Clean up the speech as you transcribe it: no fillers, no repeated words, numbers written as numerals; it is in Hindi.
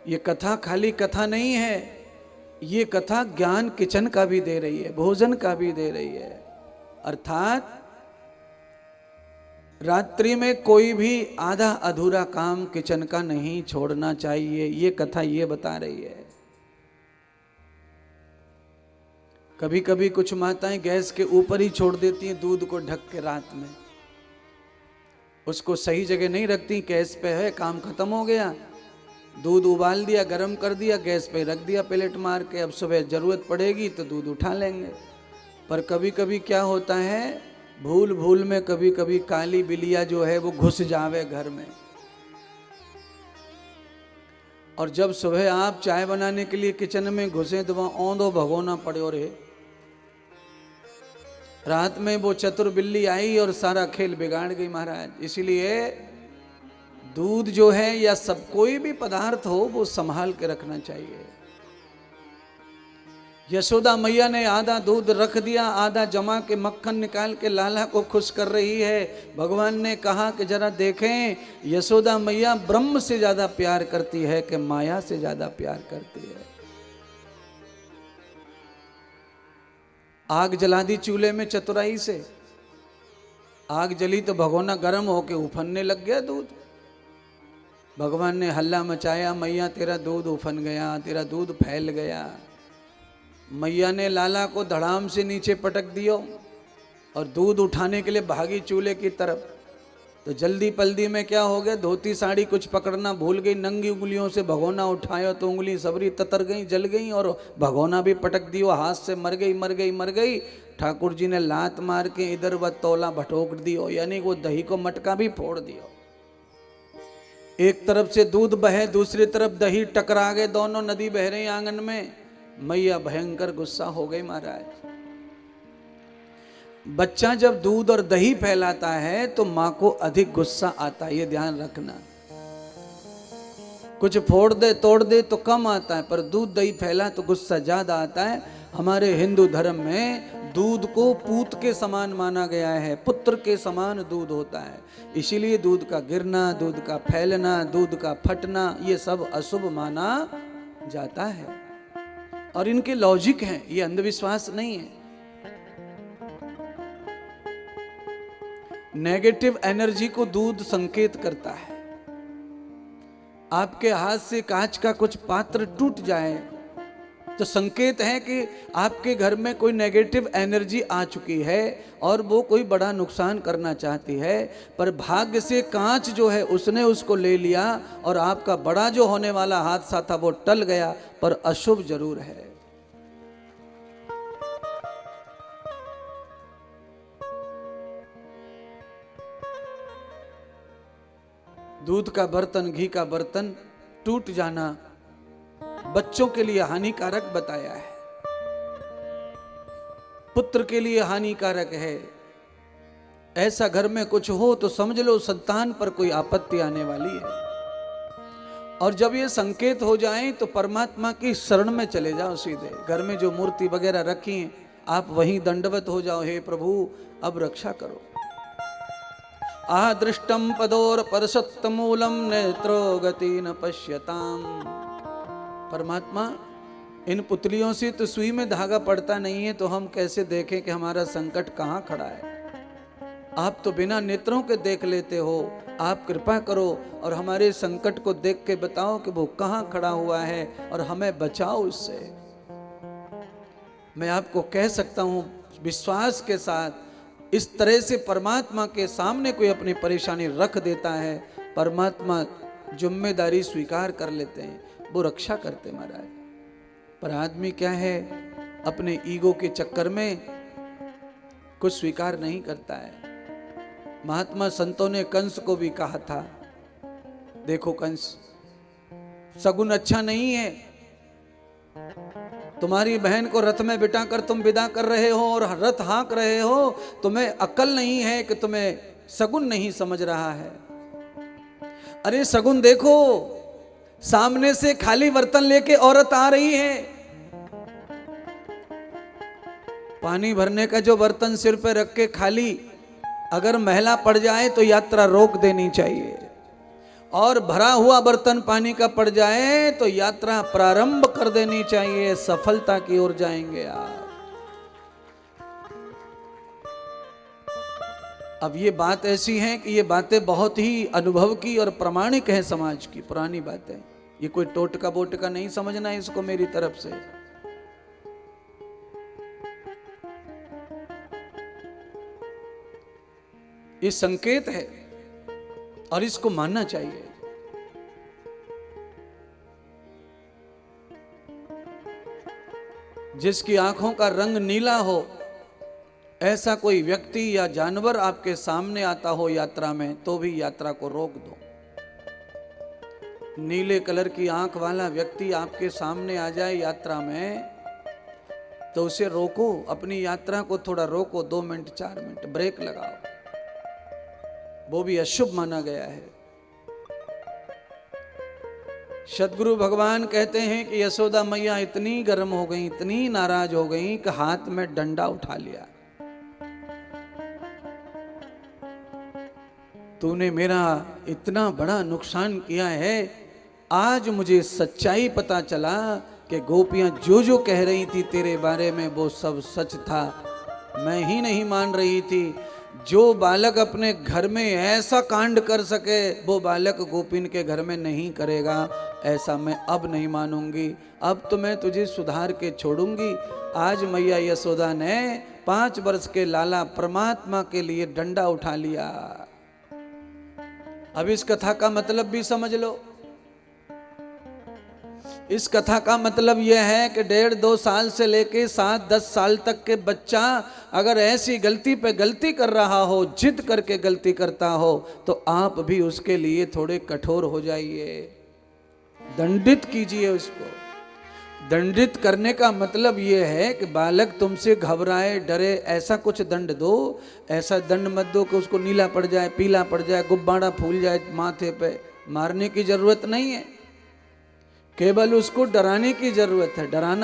ये कथा खाली कथा नहीं है, ये कथा ज्ञान किचन का भी दे रही है, भोजन का भी दे रही है। अर्थात रात्रि में कोई भी आधा अधूरा काम किचन का नहीं छोड़ना चाहिए, ये कथा ये बता रही है। कभी कभी कुछ माताएं गैस के ऊपर ही छोड़ देती हैं दूध को ढक के, रात में उसको सही जगह नहीं रखती। गैस पे है, काम खत्म हो गया, दूध उबाल दिया, गर्म कर दिया, गैस पे रख दिया प्लेट मार के, अब सुबह जरूरत पड़ेगी तो दूध उठा लेंगे। पर कभी कभी क्या होता है, भूल भूल में कभी कभी काली बिलिया जो है वो घुस जावे घर में, और जब सुबह आप चाय बनाने के लिए किचन में घुसे तो वहां औंधो भगोना पड़े। और रात में वो चतुर बिल्ली आई और सारा खेल बिगाड़ गई महाराज। इसीलिए दूध जो है या सब कोई भी पदार्थ हो वो संभाल के रखना चाहिए। यशोदा मैया ने आधा दूध रख दिया, आधा जमा के मक्खन निकाल के लाला को खुश कर रही है। भगवान ने कहा कि जरा देखें, यशोदा मैया ब्रह्म से ज्यादा प्यार करती है कि माया से ज्यादा प्यार करती है। आग जला दी चूल्हे में चतुराई से, आग जली तो भगोना गर्म होके उफनने लग गया दूध। भगवान ने हल्ला मचाया, मैया तेरा दूध उफन गया, तेरा दूध फैल गया। मैया ने लाला को धड़ाम से नीचे पटक दियो और दूध उठाने के लिए भागी चूल्हे की तरफ। तो जल्दी पल्दी में क्या हो गया, धोती साड़ी कुछ पकड़ना भूल गई, नंगी उंगलियों से भगोना उठाया तो उंगली सबरी ततर गई, जल गई, और भगोना भी पटक दियो, हाथ से मर गई मर गई मर गई। ठाकुर जी ने लात मार के इधर व तौला भटोक दियो, यानी वो दही को मटका भी फोड़ दियो। एक तरफ से दूध बहे, दूसरी तरफ दही टकरा गए, दोनों नदी बह रही आंगन में। मैया भयंकर गुस्सा हो गई महाराज। बच्चा जब दूध और दही फैलाता है तो मां को अधिक गुस्सा आता है, ये ध्यान रखना। कुछ फोड़ दे तोड़ दे तो कम आता है, पर दूध दही फैला तो गुस्सा ज्यादा आता है। हमारे हिंदू धर्म में दूध को पूत के समान माना गया है, पुत्र के समान दूध होता है। इसीलिए दूध का गिरना, दूध का फैलना, दूध का फटना, ये सब अशुभ माना जाता है। और इनके लॉजिक हैं, ये अंधविश्वास नहीं है। नेगेटिव एनर्जी को दूध संकेत करता है। आपके हाथ से कांच का कुछ पात्र टूट जाए तो संकेत है कि आपके घर में कोई नेगेटिव एनर्जी आ चुकी है और वो कोई बड़ा नुकसान करना चाहती है। पर भाग्य से कांच जो है उसने उसको ले लिया और आपका बड़ा जो होने वाला हादसा था वो टल गया, पर अशुभ जरूर है। दूध का बर्तन, घी का बर्तन टूट जाना बच्चों के लिए हानिकारक बताया है, पुत्र के लिए हानिकारक है। ऐसा घर में कुछ हो तो समझ लो संतान पर कोई आपत्ति आने वाली है। और जब ये संकेत हो जाए तो परमात्मा की शरण में चले जाओ सीधे। घर में जो मूर्ति वगैरह रखी हैं आप वहीं दंडवत हो जाओ, हे प्रभु अब रक्षा करो। आदृष्टम पदोर परसत्तमूलम नेत्रो गति न पश्यताम। परमात्मा इन पुतलियों से तो सुई में धागा पड़ता नहीं है, तो हम कैसे देखें कि हमारा संकट कहाँ खड़ा है। आप तो बिना नेत्रों के देख लेते हो, आप कृपा करो और हमारे संकट को देख के बताओ कि वो कहाँ खड़ा हुआ है और हमें बचाओ इससे। मैं आपको कह सकता हूँ विश्वास के साथ, इस तरह से परमात्मा के सामने कोई अपनी परेशानी रख देता है, परमात्मा जिम्मेदारी स्वीकार कर लेते हैं, वो रक्षा करते महाराज। पर आदमी क्या है, अपने ईगो के चक्कर में कुछ स्वीकार नहीं करता है। महात्मा संतों ने कंस को भी कहा था, देखो कंस, सगुन अच्छा नहीं है, तुम्हारी बहन को रथ में बिठाकर तुम विदा कर रहे हो और रथ हाँक रहे हो, तुम्हें अक्ल नहीं है कि तुम्हें सगुन नहीं समझ रहा है। अरे सगुन देखो, सामने से खाली बर्तन लेके औरत आ रही है, पानी भरने का जो बर्तन सिर पे रख के खाली, अगर महिला पड़ जाए तो यात्रा रोक देनी चाहिए। और भरा हुआ बर्तन पानी का पड़ जाए तो यात्रा प्रारंभ कर देनी चाहिए, सफलता की ओर जाएंगे आप। अब ये बात ऐसी है कि ये बातें बहुत ही अनुभव की और प्रामाणिक है, समाज की पुरानी बातें। ये कोई टोटका बोटका नहीं समझना है इसको मेरी तरफ से। ये संकेत है और इसको मानना चाहिए। जिसकी आंखों का रंग नीला हो, ऐसा कोई व्यक्ति या जानवर आपके सामने आता हो यात्रा में, तो भी यात्रा को रोक दो। नीले कलर की आंख वाला व्यक्ति आपके सामने आ जाए यात्रा में, तो उसे रोको, अपनी यात्रा को थोड़ा रोको, 2 मिनट 4 मिनट ब्रेक लगाओ। वो भी अशुभ माना गया है। सदगुरु भगवान कहते हैं कि यशोदा मैया इतनी गर्म हो गई, इतनी नाराज हो गई कि हाथ में डंडा उठा लिया। तूने मेरा इतना बड़ा नुकसान किया है, आज मुझे सच्चाई पता चला कि गोपियां जो जो कह रही थी तेरे बारे में वो सब सच था। मैं ही नहीं मान रही थी। जो बालक अपने घर में ऐसा कांड कर सके वो बालक गोपिन के घर में नहीं करेगा, ऐसा मैं अब नहीं मानूंगी। अब तो मैं तुझे सुधार के छोड़ूंगी। आज मैया यशोदा ने 5 वर्ष के लाला परमात्मा के लिए डंडा उठा लिया। अब इस कथा का मतलब भी समझ लो। इस कथा का मतलब यह है कि 1.5-2 साल से लेके 7-10 साल तक के बच्चा अगर ऐसी गलती पे गलती कर रहा हो, जिद करके गलती करता हो, तो आप भी उसके लिए थोड़े कठोर हो जाइए, दंडित कीजिए उसको। दंडित करने का मतलब यह है कि बालक तुमसे घबराए डरे, ऐसा कुछ दंड दो। ऐसा दंड मत दो कि उसको नीला पड़ जाए, पीला पड़ जाए, गुब्बारा फूल जाए माथे पे। मारने की जरूरत नहीं है, केवल उसको डराने की जरूरत है। डराना